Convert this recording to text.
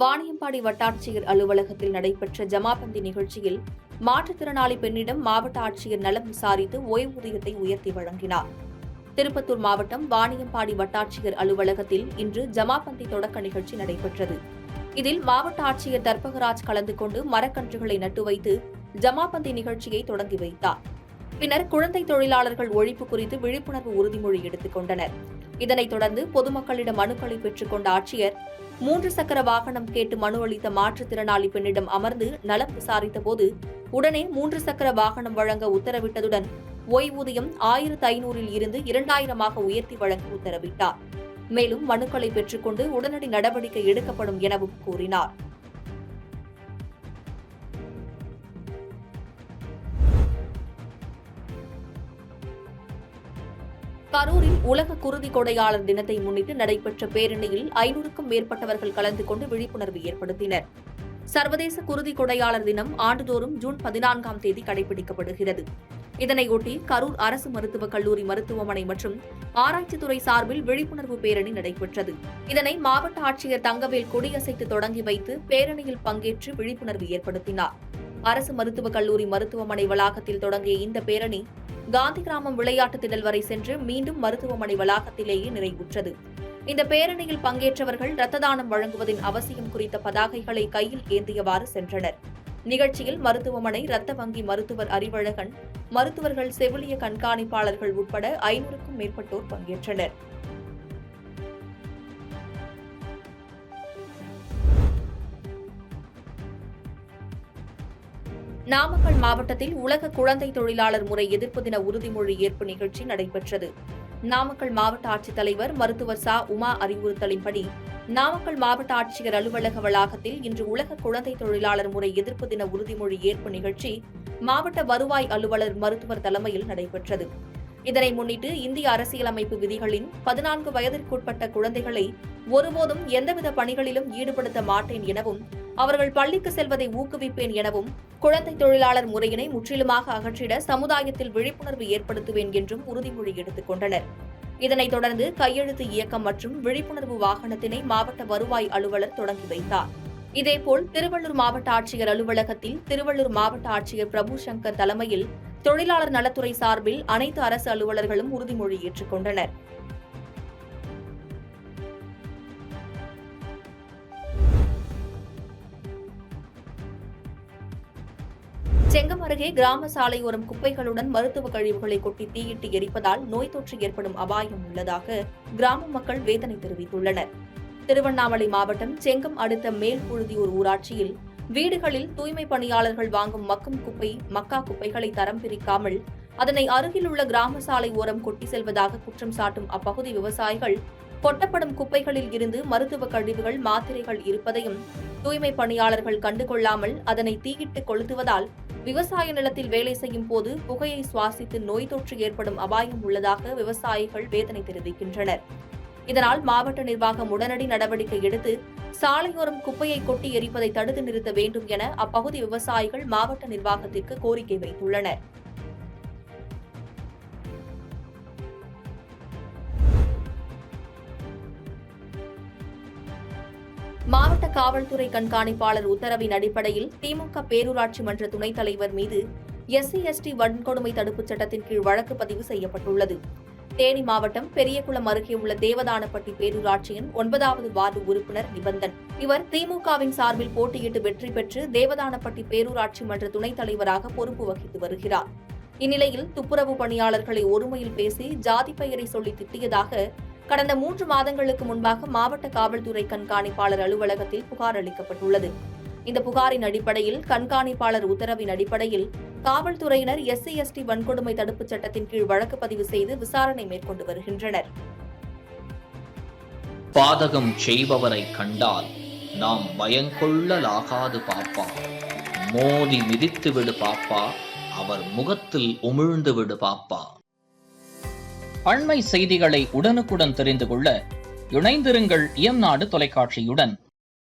வாணியம்பாடி வட்டாட்சியர் அலுவலகத்தில் நடைபெற்ற ஜமாபந்தி நிகழ்ச்சியில் மாற்றுத்திறனாளி பெண்ணிடம் மாவட்ட ஆட்சியர் நலம் விசாரித்து ஓய்வூதியத்தை உயர்த்தி வழங்கினார். திருப்பத்தூர் மாவட்டம் வாணியம்பாடி வட்டாட்சியர் அலுவலகத்தில் இன்று ஜமாபந்தி தொடக்க நிகழ்ச்சி நடைபெற்றது. இதில் மாவட்ட ஆட்சியர் தர்பகராஜ் கலந்து கொண்டு மரக்கன்றுகளை நட்டு வைத்து ஜமாபந்தி நிகழ்ச்சியை தொடங்கி வைத்தார். பின்னர் குழந்தை தொழிலாளர்கள் ஒழிப்பு குறித்து விழிப்புணர்வு உறுதிமொழி எடுத்துக் கொண்டனர். இதனைத் தொடர்ந்து பொதுமக்களிடம் மனுக்களை பெற்றுக் கொண்ட ஆட்சியர் 3 சக்கர வாகனம் கேட்டு மனு அளித்த மாற்றுத்திறனாளி பெண்ணிடம் அமர்ந்து நலம் விசாரித்தபோது உடனே 3 சக்கர வாகனம் வழங்க உத்தரவிட்டதுடன் ஓய்வூதியம் 1500 இருந்து 2000 உயர்த்தி வழங்க உத்தரவிட்டார். மேலும் மனுக்களை பெற்றுக்கொண்டு உடனடி நடவடிக்கை எடுக்கப்படும் எனவும் கூறினார். கரூரில் உலக குருதி கொடையாளர் தினத்தை முன்னிட்டு நடைபெற்ற பேரணியில் 500க்கும் மேற்பட்டவர்கள் கலந்து கொண்டு விழிப்புணர்வு ஏற்படுத்தினர். சர்வதேச குருதி கொடையாளர் தினம் ஆண்டுதோறும் ஜூன் 14ஆம் தேதி கடைபிடிக்கப்படுகிறது. இதனையொட்டி கரூர் அரசு மருத்துவக் கல்லூரி மருத்துவமனை மற்றும் ஆராய்ச்சித்துறை சார்பில் விழிப்புணர்வு பேரணி நடைபெற்றது. இதனை மாவட்ட ஆட்சியர் தங்கவேல் கொடியசைத்து தொடங்கி வைத்து பேரணியில் பங்கேற்று விழிப்புணர்வு ஏற்படுத்தினார். அரசு மருத்துவக் கல்லூரி மருத்துவமனை வளாகத்தில் தொடங்கிய இந்த பேரணி காந்தி கிராமம் விளையாட்டு திடல் வரை சென்று மீண்டும் மருத்துவமனை வளாகத்திலேயே நிறைவுற்றது. இந்த பேரணியில் பங்கேற்றவர்கள் இரத்த தானம் வழங்குவதின் அவசியம் குறித்த பதாகைகளை கையில் ஏந்தியவாறு சென்றனர். நிகழ்ச்சியில் மருத்துவமனை இரத்த வங்கி மருத்துவர் அறிவழகன், மருத்துவர்கள், செவிலிய கண்காணிப்பாளர்கள் உட்பட 500க்கும் மேற்பட்டோர் பங்கேற்றனர். நாமக்கல் மாவட்டத்தில் உலக குழந்தை தொழிலாளர் முறை எதிர்ப்பு தின உறுதிமொழி ஏற்பு நிகழ்ச்சி நடைபெற்றது. நாமக்கல் மாவட்ட ஆட்சித்தலைவர் மருத்துவர் ச. உமா அறிவுறுத்தலின்படி நாமக்கல் மாவட்ட ஆட்சியர் அலுவலக வளாகத்தில் இன்று உலக குழந்தை தொழிலாளர் முறை எதிர்ப்பு தின உறுதிமொழி ஏற்பு நிகழ்ச்சி மாவட்ட வருவாய் அலுவலர் மருத்துவர் தலைமையில் நடைபெற்றது. இதனை முன்னிட்டு இந்திய அரசியலமைப்பு விதிகளின் 14 வயதிற்குட்பட்ட குழந்தைகளை ஒருபோதும் எந்தவித பணிகளிலும் ஈடுபடுத்த மாட்டேன் எனவும் அவர்கள் பள்ளிக்கு செல்வதை ஊக்குவிப்பேன் எனவும் குழந்தை தொழிலாளர் முறையினை முற்றிலுமாக அகற்றிட சமுதாயத்தில் விழிப்புணர்வு ஏற்படுத்துவேன் என்றும் உறுதிமொழி எடுத்துக் கொண்டனர். இதனைத் தொடர்ந்து கையெழுத்து இயக்கம் மற்றும் விழிப்புணர்வு வாகனத்தினை மாவட்ட வருவாய் அலுவலர் தொடங்கி வைத்தார். இதேபோல் திருவள்ளூர் மாவட்ட ஆட்சியர் அலுவலகத்தில் திருவள்ளூர் மாவட்ட ஆட்சியர் பிரபு சங்கர் தலைமையில் தொழிலாளர் நலத்துறை சார்பில் அனைத்து அரசு அலுவலர்களும் உறுதிமொழி ஏற்றுக் கொண்டனர். செங்கம் அருகே கிராம சாலையோரம் குப்பைகளுடன் மருத்துவ கழிவுகளை கொட்டி தீயிட்டு எரிப்பதால் நோய் தொற்று ஏற்படும் அபாயம் உள்ளதாக கிராம மக்கள் வேதனை தெரிவித்துள்ளனர். திருவண்ணாமலை மாவட்டம் செங்கம் அடுத்த மேல்புழுதியூர் ஊராட்சியில் வீடுகளில் தூய்மை பணியாளர்கள் வாங்கும் மக்கும் குப்பை, மக்கா குப்பைகளை தரம் பிரிக்காமல் அதனை அருகிலுள்ள கிராம சாலை ஓரம் கொட்டி செல்வதாக குற்றம் சாட்டும் அப்பகுதி விவசாயிகள் கொட்டப்படும் குப்பைகளில் இருந்து மருத்துவ கழிவுகள், மாத்திரைகள் இருப்பதையும் தூய்மை பணியாளர்கள் கண்டுகொள்ளாமல் அதனை தீயிட்டு கொளுத்துவதால் விவசாய நிலத்தில் வேலை செய்யும் போது புகையை சுவாசித்து நோய் தொற்று ஏற்படும் அபாயம் உள்ளதாக விவசாயிகள் வேதனை தெரிவிக்கின்றனர். இதனால் மாவட்ட நிர்வாகம் உடனடி நடவடிக்கை எடுத்து சாலையோரம் குப்பையை கொட்டி எரிப்பதை தடுத்து நிறுத்த வேண்டும் என அப்பகுதி விவசாயிகள் மாவட்ட நிர்வாகத்திற்கு கோரிக்கை வைத்துள்ளனர். மாவட்ட காவல்துறை கண்காணிப்பாளர் உத்தரவின் அடிப்படையில் திமுக பேரூராட்சி மன்ற துணைத் தலைவர் மீது SC/ST வன்கொடுமை தடுப்புச் சட்டத்தின் கீழ் வழக்கு பதிவு செய்யப்பட்டுள்ளது. தேனி மாவட்டம் பெரியகுளம் அருகே உள்ள தேவதானப்பட்டி பேரூராட்சியின் 9வது வார்டு உறுப்பினர் நிபந்தன். இவர் திமுகவின் சார்பில் போட்டியிட்டு வெற்றி பெற்று தேவதானப்பட்டி பேரூராட்சி மன்ற துணைத் தலைவராக பொறுப்பு வகித்து வருகிறார். இந்நிலையில் துப்புரவு பணியாளர்களை ஒருமையில் பேசி ஜாதி பெயரை சொல்லி திட்டியதாக கடந்த 3 மாதங்களுக்கு முன்பாக மாவட்ட காவல்துறை கண்காணிப்பாளர் அலுவலகத்தில் புகார் அளிக்கப்பட்டுள்ளது. இந்த புகாரின் அடிப்படையில் கண்காணிப்பாளர் உத்தரவின் அடிப்படையில் காவல்துறையினர் SC/ST வன்கொடுமை தடுப்புச் சட்டத்தின் கீழ் வழக்கு பதிவு செய்து விசாரணை மேற்கொண்டு வருகின்றனர். பாதகம் செய்பவரை கண்டால் நாம் பயங்கொள்ளலாகாது பாப்பா, மோதி மிதித்து விடு பாப்பா, அவர் முகத்தில் உமிழ்ந்து விடு பாப்பா. அண்மை செய்திகளை உடனுக்குடன் தெரிந்து கொள்ள இணைந்திருங்கள் இயம்நாடு தொலைக்காட்சியுடன்.